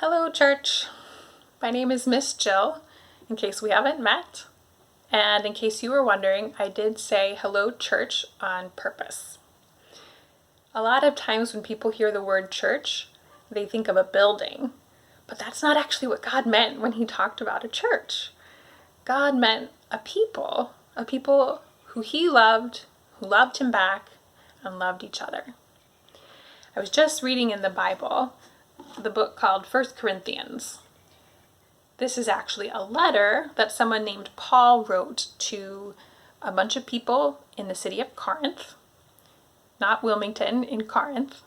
Hello, church. My name is Miss Jill, in case we haven't met. And in case you were wondering, I did say hello, church, on purpose. A lot of times when people hear the word church, they think of a building. But that's not actually what God meant when he talked about a church. God meant a people who he loved, who loved him back, and loved each other. I was just reading in the Bible the book called 1 Corinthians. This is actually a letter that someone named Paul wrote to a bunch of people in the city of Corinth, not Wilmington, in Corinth.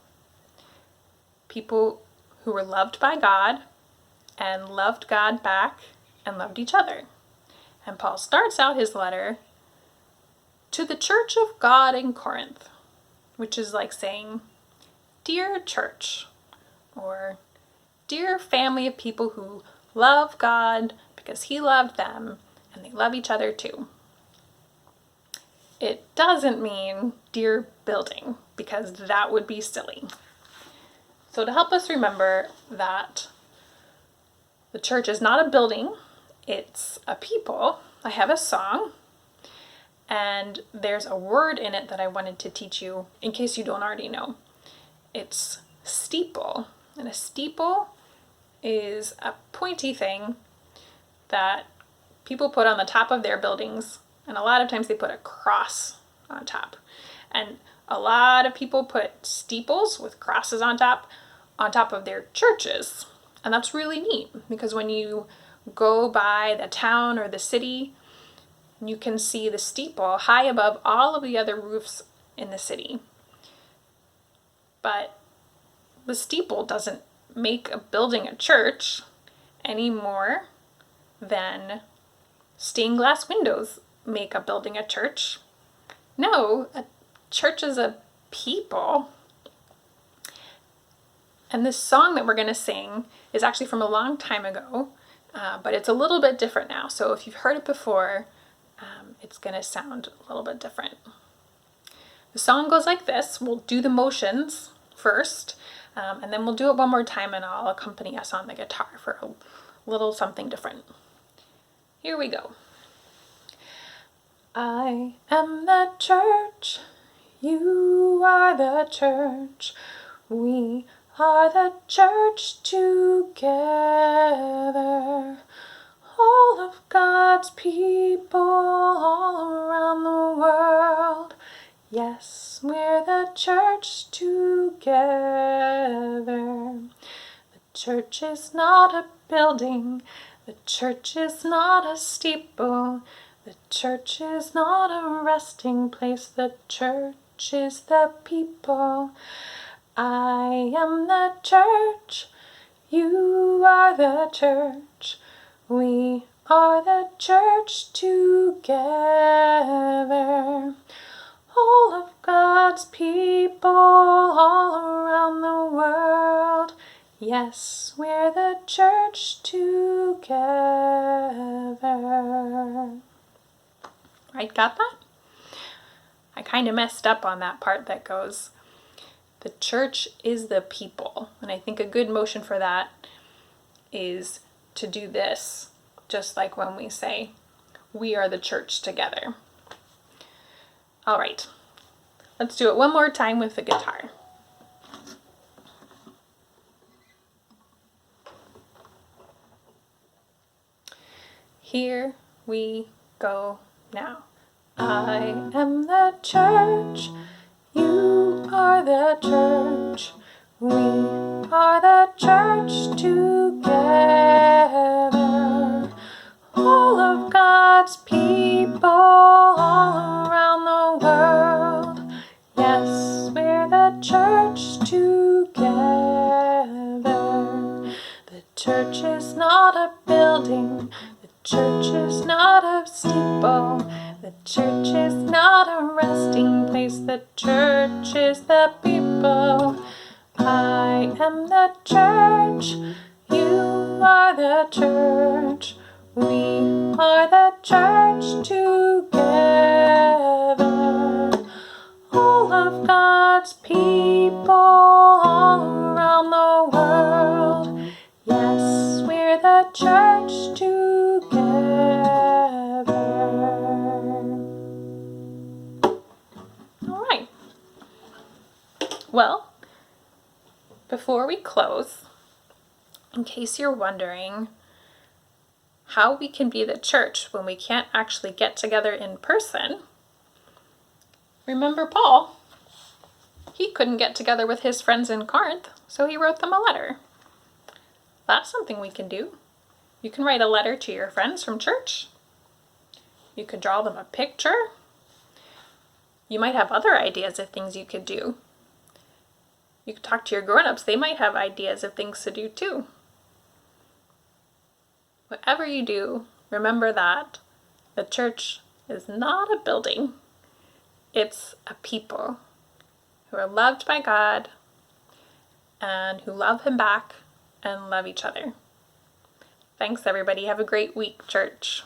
People who were loved by God and loved God back and loved each other. And Paul starts out his letter to the church of God in Corinth, which is like saying, "Dear church," or "Dear family of people who love God because he loved them and they love each other too." It doesn't mean "dear building," because that would be silly. So to help us remember that the church is not a building, it's a people, I have a song, and there's a word in it that I wanted to teach you in case you don't already know. It's steeple, and a steeple is a pointy thing that people put on the top of their buildings, and a lot of times they put a cross on top. And a lot of people put steeples with crosses on top of their churches. And that's really neat because when you go by the town or the city, you can see the steeple high above all of the other roofs in the city. But the steeple doesn't make a building a church any more than stained glass windows make a building a church. No, a church is a people. And this song that we're going to sing is actually from a long time ago, but it's a little bit different now. So if you've heard it before, it's going to sound a little bit different. The song goes like this. We'll do the motions first, and then we'll do it one more time and I'll accompany us on the guitar for a little something different. Here we go. I am the church, you are the church, we are the church together. All of God's people all around the world. Yes, we're the church together. The church is not a building. The church is not a steeple. The church is not a resting place. The church is the people. I am the church. You are the church. We are the church together. All of God's people all around the world. Yes, we're the church together. Right, got that? I kind of messed up on that part that goes, the church is the people. And I think a good motion for that is to do this, just like when we say, we are the church together. All right, let's do it one more time with the guitar. Here we go now. I am the church, you are the church, we are the church together. All of God's people all around the world. Yes, we're the church together. The church is not a building. The church is not a steeple. The church is not a resting place. The church is the people. I am the church. You are the church. We are the church together. All of God's people all around the world. Yes, the church together. All right. Well, before we close, in case you're wondering how we can be the church when we can't actually get together in person, remember Paul? He couldn't get together with his friends in Corinth, so he wrote them a letter. That's something we can do. You can write a letter to your friends from church. You could draw them a picture. You might have other ideas of things you could do. You could talk to your grown-ups. They might have ideas of things to do too. Whatever you do, remember that the church is not a building. It's a people who are loved by God and who love Him back and love each other. Thanks, everybody. Have a great week, church.